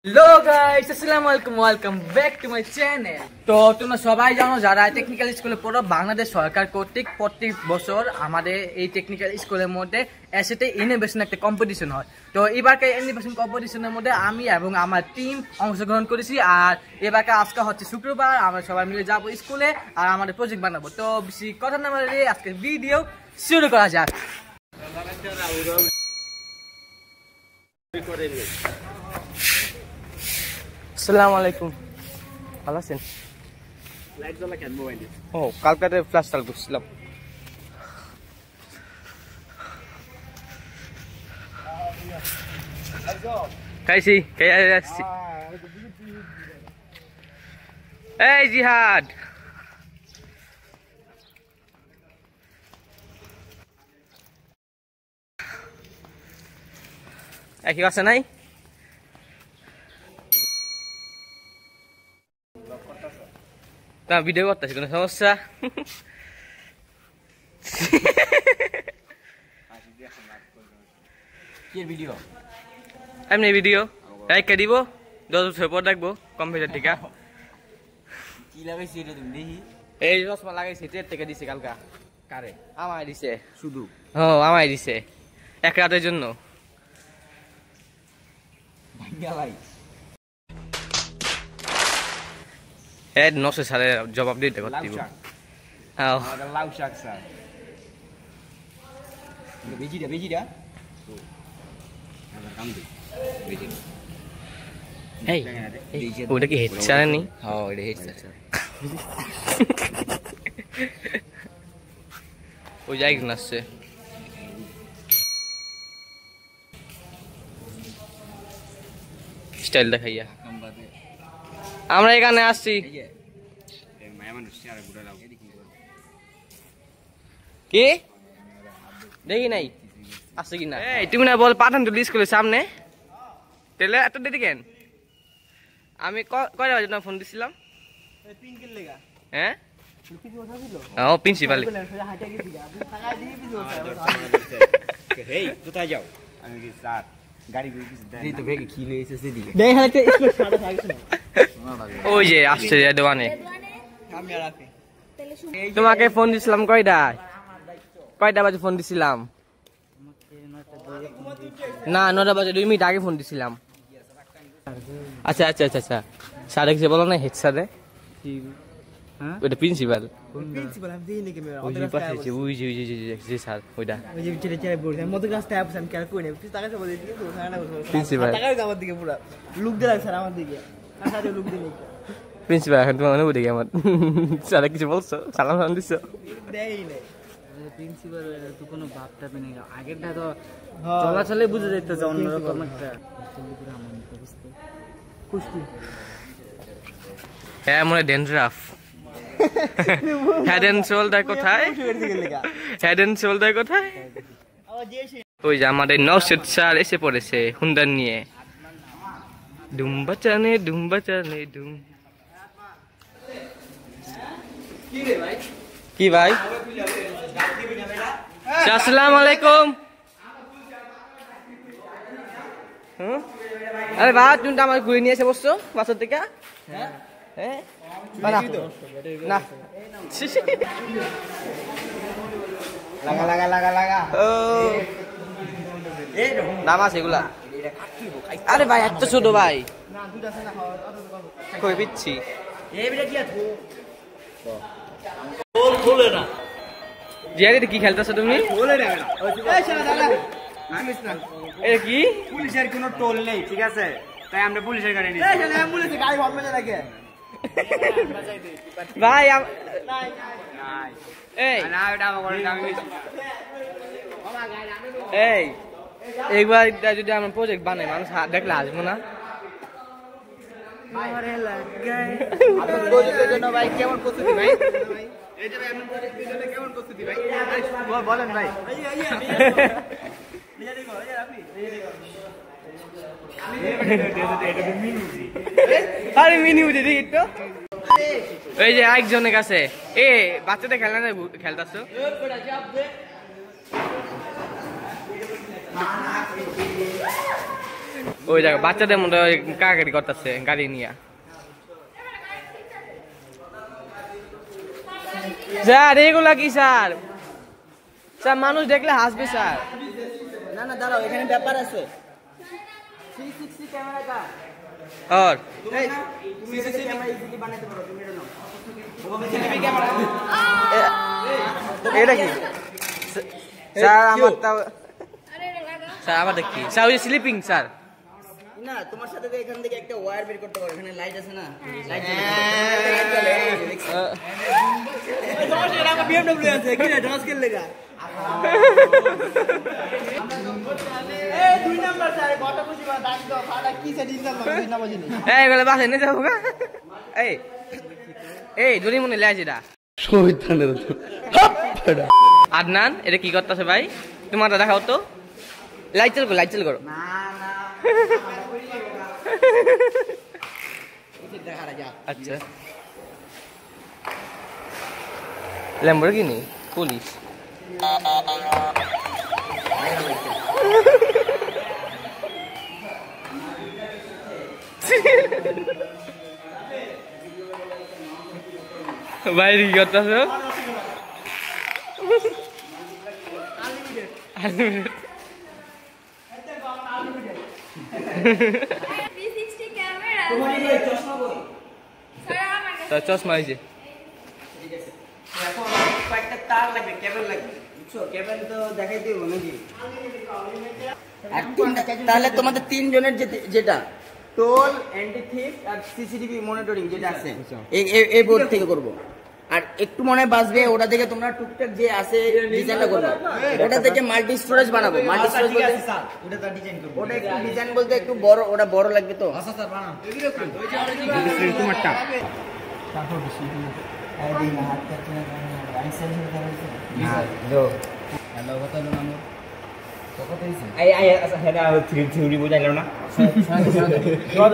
Hello guys, আসসালামু আলাইকুম, welcome back to my channel. তো তোমরা সবাই জানো যারা টেকনিক্যাল স্কুলে পড়ো, বাংলাদেশ সরকার কর্তৃক প্রত্যেক বছর আমাদের এই টেকনিক্যাল স্কুলের মধ্যে এসেতে ইনোভেশন একটা কম্পিটিশন হয়। তো এবারকার ইনোভেশন কম্পিটিশনের মধ্যে আমি এবং আমার টিম অংশগ্রহণ করেছি। আর এবারকার আজকে হচ্ছে শুক্রবার, আমরা সবাই মিলে যাবো স্কুলে আর আমাদের প্রজেক্ট বানাবো। তো বেশি কথা না বলে আজকে ভিডিও শুরু করা যাক। আসসালামু আলাইকুম, ভালো আছেন? ও কালকাতে ফ্ল্যাশ চালু করছিলাম। খাইছি, খেয়ে আসছি। এই জিহাদ, একই আছে নাই? তা ভিডিও করতেছি, কোনো সমস্যা? এমনি ভিডিও লাইক দিব, 10 বছর পর দেখবো কম্পিউটার থেকে। কি লাগাইছি এটা তুমি দেখি? এই চশমা লাগাইছি, ট্রেড থেকে দিছে কালকা। কারে? আমায় দিছে শুধু। ও আমায় দিছে এক রাতের জন্য। এড 900 সালে জবাব দিতে করতে দিব। লাউ শাক স্যার, বেজিটা এই ওটা কি হেড স্যার নি? হ্যাঁ এটা হেড স্যার। ওই জায়গা নাচছে। স্টাইল দেখাইয়া আমরা এখানে আসছি। কি দেখি নাই আসছে কিনা? এই তুমি না বল পাঠান তো স্কুলের সামনে, তাহলে এত দেরি কেন? আমি কয়টা বাজে ফোন দিছিলাম? হ্যাঁ ও প্রিন্সিপাল। কোথায় যাও? আমি স্যার গাড়ি ওই যে আসছে দোকানে। তোমাকে ফোন দিছিলাম কয়টা বাজে ফোন দিছিলাম? না 9টা বাজে 2 মিনিট আগে ফোন দিছিলাম। আচ্ছা আচ্ছা আচ্ছা আচ্ছা, স্যার কিছু বলো না? হেড স্যারে ওইটা প্রিন্সিপাল। প্রিন্সিপাল এখন তোমার অনুভূতি কেমন? স্যার কিছু বলছো? সালাম সালাম দিচ্ছ? প্রিন্সিপাল তো কোনো ভাবটা নেই, আগেরটা তো চলাচলে বুঝে যেত যে অন্যরকম একটা। হ্যাঁ মনে ডেন্ড্রাফ। হেড এন্ড শোল্ডার কোথায়? হেড এন্ড শোল্ডার কোথায়? ওই যে আমাদের নওশাদ স্যার এসে পড়েছে হুন্ডার নিয়ে। ডুম বাচানে ডুম বাচানে ডুম। কি ভাই? আসসালামু আলাইকুম। আরে বাবা তুমি তো আমার ঘুরে নিয়ে এসে বসছো বাসার থেকে। দাম আছে এগুলা? আরে ভাই এত ছোট ভাই কই পিচ্ছি। কি খেলতেছো তুমি? এটা কি? পুলিশের কোনো টোল নেই, ঠিক আছে? তাই আমরা পুলিশের গাড়ি নিই। ভাই এই একবার যদি আমরা প্রজেক্ট বানাই মানুষ দেখলে আসবো না? কেমন প্রস্তুতি ভাই? বলেন ভাই। আরে মিনি বুঝে দেখি তো। এই যে একজনের কাছে এ বাচ্চাদের খেলনা খেলতেছো। ওই জায়গা বাচ্চাদের মধ্যে কাকারি করতেছে গাড়ি নিয়ে। স্যার এগুলা কি স্যার? স্যার মানুষ দেখলে হাসবে স্যার। না না দাঁড়াও, এখানে ব্যাপার আছে। 360 ক্যামেরা কা और তুমি এটা ক্যামেরা ইজিলি বানাতে পারো, তুমি এটা নাও। সিসিটিভি ক্যামেরা এটা কি স্যার? আমার তো স্যার আবার দেখি স্যার ওই স্লিপিং স্যার না, তোমার সাথে তো এখান থেকে একটা ওয়্যার বের করতে পারো। এখানে লাইট আছে না, লাইট তোমার সাথে আমার BMW আছে কি রে, ডস খেল লেগা। এই 2 নাম্বার স্যার কত খুশি বা দাঁড়ি দাও ফাটা কি সে দিন না বুঝিনি। এই বলে বাসে নিয়ে যাবো গা। এই এই জুরি মনে লাইছে দা শয়তানের তো আদনান এটা কি করতেছে ভাই? তোমারটা দেখাও তো। লাইট চালু করো, লাইট চালু করো। না না এটা দেখা যা। আচ্ছা ল্যাম্বরগিনি পুলিশ বাইরে কি করতেছ? চশমা হয়েছে। এখন কয়েকটা তার লাগবে, কেবল লাগবে, বুঝছো? কেবল তো দেখাই দিব নাকি? তাহলে তোমাদের 3 জনের যেটা টোল, অ্যান্টি থিফ আর সিসিটিভি মনিটরিং যেটা আছে এই বোর্ড থেকে করব। আর একটু মনে বাঁচবে ওটা থেকে তোমরা টুকটাক যে আছে ডিজাইনটা করবে। ওটা থেকে মাল্টি স্টোরেজ বানাবো। মাল্টি স্টোরেজ বলতে ওটা তো ডিজাইন করব। ওটা একটু ডিজাইন বলতে একটু বড়, ওটা বড় লাগবে তো। আচ্ছা স্যার বানান। তোমারটা তারপর বেশি এই দিন হাত কাটতে না রাইট সাইড থেকে করেছে না দো হ্যালো কত হলো নাম কত হইছে? এই আচ্ছা হেডা থিওরি বুঝাইলো না। সদ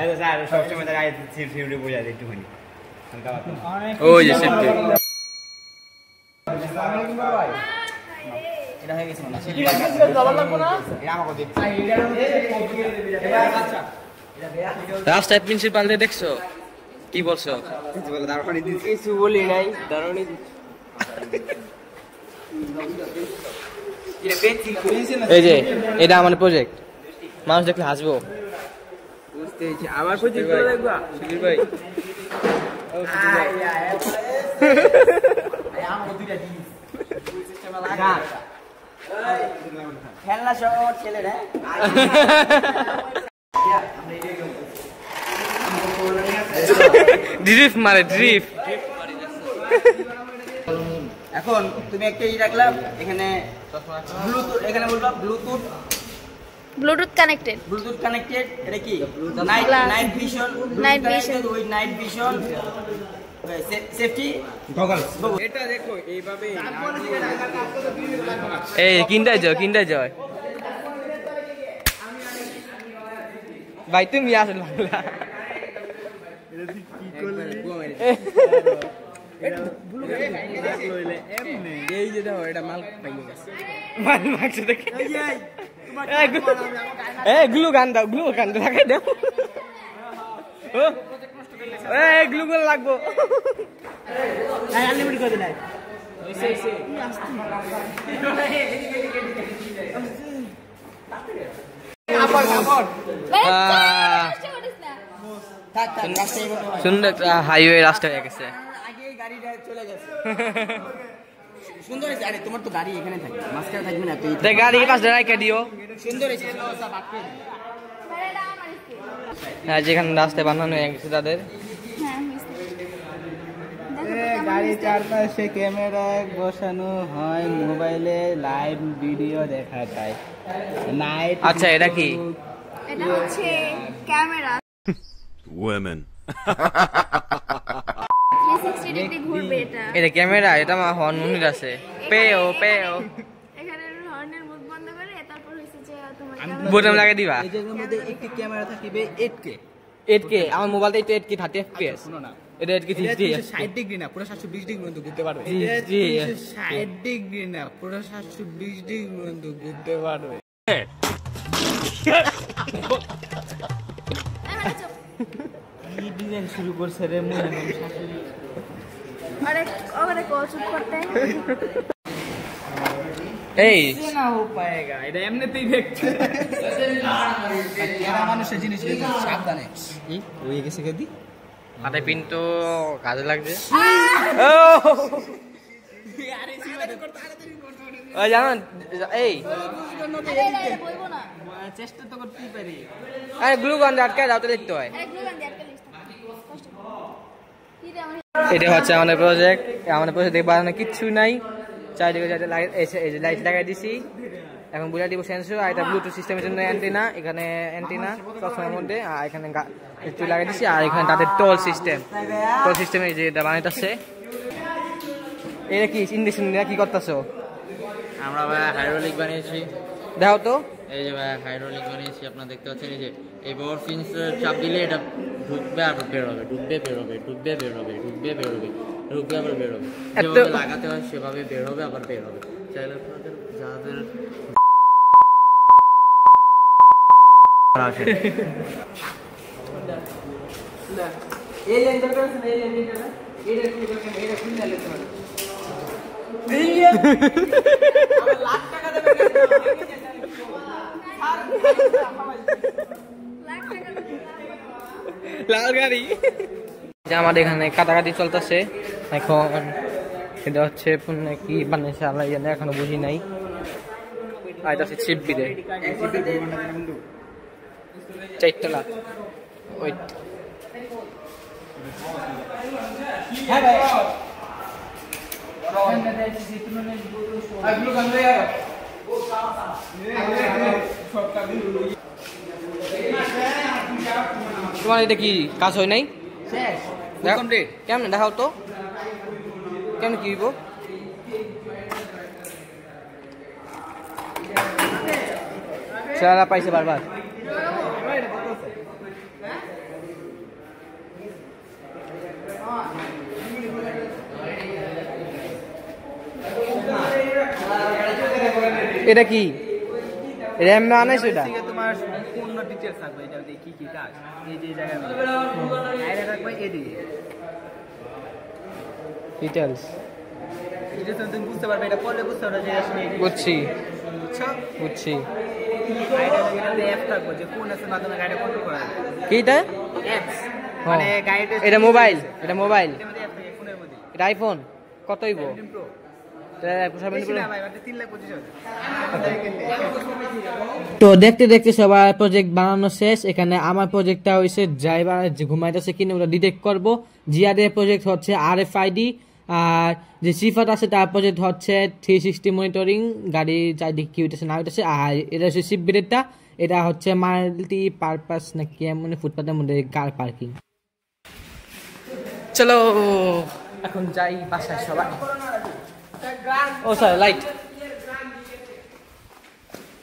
এই স্যার সব সময় তার আই থিওরি বুঝাই একটু খানি হালকা পাতলা। ওই যে সেফটি এটা হয়ে গেছে না এটা আমাকে দে। রাস্তায় প্রিন্সিপাল রে দেখছো কি বলছো? কিছু বলি নাই, দারুণই এই যে এটা আমাদের প্রজেক্ট, মানুষ দেখলে হাসবো। বুঝতে পেরেছি, আমার প্রজেক্ট করে দেখবা সুধীর ভাই। খেলনা সহ ছেলেরা ড্রিফট মারে ড্রিফট। এখন তুমি একটা রাখলাম এখানে ব্লুটুথ, এখানে বলবা ব্লুটুথ কানেক্টেড। Bluetooth connected. এটা কি night vision, with night vision, safety goggles. এটা দেখো এইভাবে এই কিনটাই জয় ভাই তুমি আসেন বাংলা এই যে দেখো এটা মাল পাইয়ে গেছে, মাল মাগছে দেখে। গ্লু গান দাও, গ্লু গান লাগাই দাও। গ্লু গান লাগবো। আনলিমিটেড করে দিলাই। সুন্দর হাইওয়ে রাস্তা হয়ে গেছে। আগেই গাড়িটা চলে গেছে। সুন্দর হয়েছে। আরে তোমার তো গাড়ি এখানে থাকবে, মাঝখানে থাকবে না তুই। গাড়ি পাশে রাইখা দিও। সুন্দর হয়েছে। হ্যাঁ যেখানে রাস্তায় বানানো হয়ে গেছে তাদের। গাড়ির চারপাশে ক্যামেরা বসানো হয়, মোবাইলে লাইভ ভিডিও দেখা যায়। নাইট আচ্ছা এটা কি? এটা হচ্ছে ক্যামেরা। Women. 360 ডিগ্রি ঘুরবে এটা। এটা ক্যামেরা, এটা আমার হর্ন মনির আছে। পেও এখানে হর্নের মুখ বন্ধ করে তারপর হইছে যে তোমার বোতাম লাগিয়ে দিবা। এই জায়গার মধ্যে একটি ক্যামেরা থাকবে 8K। 8K আমার মোবাইলটা একটু 8K 30 FPS। শোনো না, এটা 8K 30 60 ডিগ্রি না, পুরো 720 ডিগ্রি পর্যন্ত ঘুরতে পারবে। 60 60 ডিগ্রি না, পুরো 720 ডিগ্রি পর্যন্ত ঘুরতে পারবে। কি ডিজাইন শুরু করছে রে মুই শাশুড়ি अरे चुप करते हैं এই না হো পায়েগা এটা এমনিতেই দেখছে এরা মানুষের জিনিস সাবধানে ওই গেছে কেদি মাথায় পিন তো কাজে লাগছে ওই জানো এই अरे बोलबो ना চেষ্টা তো করতেই পারি আরে গ্লু গান আটকায় দাও তো দেখতে হয় अरे ग्लू गन दे के लिस्ट कष्ट की रे এটা হচ্ছে আমাদের প্রজেক্ট দেখবা না কিচ্ছু নাই চারিদিকে যাতে এই যে লাইট লাগাই দিছি এখন বুঝা দিব সেন্সর আর এটা ব্লুটুথ সিস্টেমের জন্য অ্যান্টেনা এখানে অ্যান্টেনা সবসময়ের মধ্যে আর এখানে একটু লাগাই দিছি আর এখানে তাদের টোল সিস্টেমে যে এটা বানাইতেছে এটা কি ইন্ডাকশন কি করতেছো আমরা ভাই হাইড্রোলিক বানিয়েছি দেখো তো এই যে ভাই হাইড্রোলিক বানিয়েছি আপনারা দেখতে পাচ্ছেন এই যে এই পাওয়ার পিনস চাপ দিলে এটা ঢুকবে আর বের হবে ঢুকবে বের হবে ঢুকবে বের হবে ঢুকবে বের হবে ঢুকবে আবার বের হবে যেভাবে লাগাতে হয় সেভাবে বের হবে আবার বের হবে চাইলে আপনাদের যাদের এই লেন্সটা আছে এই লেন্সটা এটা খুলে নিতে পারে লাখ টাকা দেবে লাল গাড়ি আমাদের এখানে কাটাকাটি চলতেছে এখন এটা হচ্ছে কি বানিয়েছে আল্লাহ জানে এখনো বুঝি নাই আর এটা হচ্ছে চিপবিদে চারতলা ওয়েট হ্যাঁ ভাই তোমার এটা কি কাজ হয় নাই কেমন দেখাও তো কেমন কি হইব চেহারা পাইছে বারবার এটা কি র্যাম না আনাইছো এটা তোমার সম্পূর্ণ ডিটেইলস থাকবে এটা কি কি কাজ এই যে জায়গায় আইডা রাখবে এদিকে ডিটেইলস ডিটেইলস তুমি বুঝতে পারবে এটা পড়লে বুঝতে পারবে যে আসলে বুঝছি বুঝছো আইডা এটাতে অ্যাপ থাকবে যে কোন আছে মাধ্যমে গাড়ি কন্ট্রোল করা যায় কি এটা অ্যাপস মানে গাড়িতে এটা মোবাইল এটার মধ্যে অ্যাপ থাকে ফোনের মধ্যে এটা আইফোন কত হইব প্রো তো দেখতে দেখতে সবার প্রজেক্ট বানানো শেষ এখানে আমার প্রজেক্টটা হয়েছে ড্রাইভার যে ঘুমাইতেছে কিনা ওটা ডিটেক্ট করবো জিয়াদের প্রজেক্ট হচ্ছে RFID আর যে সিফাত আছে তার প্রজেক্ট হচ্ছে 360 মনিটরিং গাড়ি চারদিকে কি হইতেছে না হইতেছে আর এটা হচ্ছে শিপবিরেটটা এটা হচ্ছে মাল্টি পারপাস নাকি মানে ফুটপাথের মধ্যে কার পার্কিং চলো এখন যাই বাসায় সবাই ও স্যার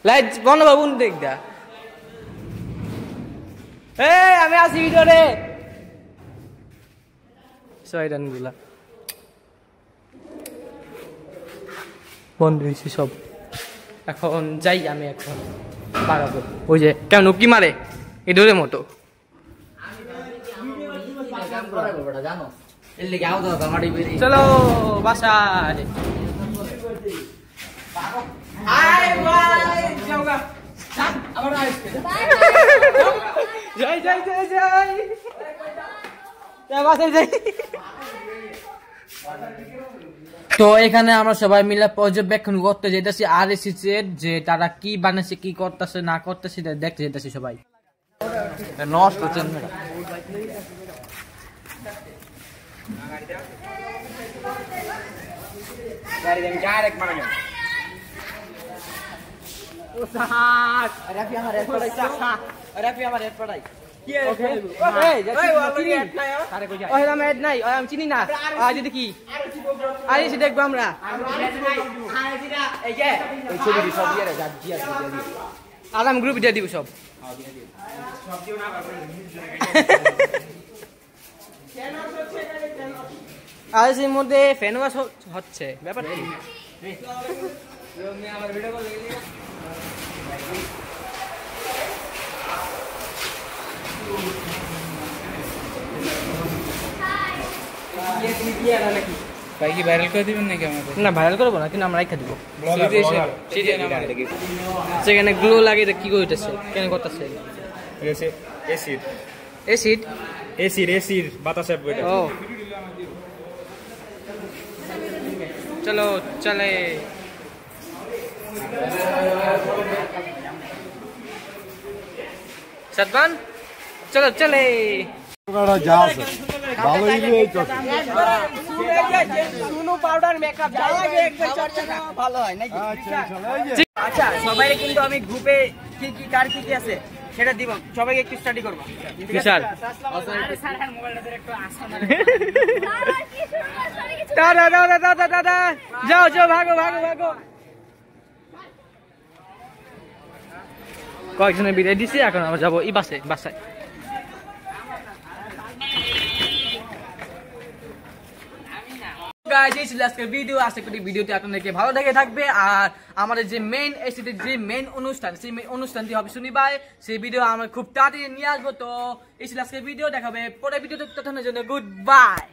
লাইট বন্ধ বাবু দেখ দা আমি আছি ভিতরে সয়দান গুলা বন্ধ হয়েছে সব এখন যাই আমি এখন পারাবো ওই যে কেন কি মারে ইঁদুরের মতো জানো এর লেগে আও দাও গাড়ি বেরিয়ে চলো বাসায় তো এখানে আমরা সবাই মিলে পর্যবেক্ষণ করতে যেতেছি RSC যে তারা কি বানাচ্ছে কি করতেছে না করতেছে দেখতে যেতেছি সবাই নষ্ট হচ্ছে চিনি না দেখি দেখবো আমরা আরাম গ্রুপ দিয়ে দিব সব RSCর মধ্যে ফ্যান ওয়াশ হচ্ছে ব্যাপার কি তুমি কি আর নাকি ভাই কি ভাইরাল করে দিবেন নাকি আমাদের? না ভাইরাল করবো না, কিন্তু আমরা রাখা দিব। আমাদেরকে সেখানে গ্লো লাগে, এটা কি করতেছে, কেন করতেছে? এসিড এসিড এসিড এসিড বাতাসের বইটা। ও চলো চলে। সাদমান চলো চলে। যা আছে ভালোই রয়েছে। সুনো পাউডার মেকআপ যা লাগে একবার চর্চা না ভালো হয় নাকি? আচ্ছা সবাইকে কিন্তু আমি গ্রুপে কি কি কার কি কি আছে সেটা দিব, সবাইকে একটু স্টাডি করব। বিশাল দাদা দাদা দাদা দাদা যাও যাও, ভাগো ভাগো ভাগো। কয়েকজনের বিদায় দিছি, এখন আমরা যাবো এই বাসায়। গাইস, এই ছিল আজকের ভিডিও। আশা করি ভিডিওটি আপনাদেরকে ভালো লেগে থাকবে। আর আমাদের যে মেইন এসিতে যে মেইন অনুষ্ঠান, সেই অনুষ্ঠানটি হবে শনিবার। সেই ভিডিও আমরা খুব তাড়াতাড়ি নিয়ে আসবো। তো এই ছিল আজকের ভিডিও, দেখাবে পরের ভিডিওতে। ততক্ষণের জন্য গুড বাই।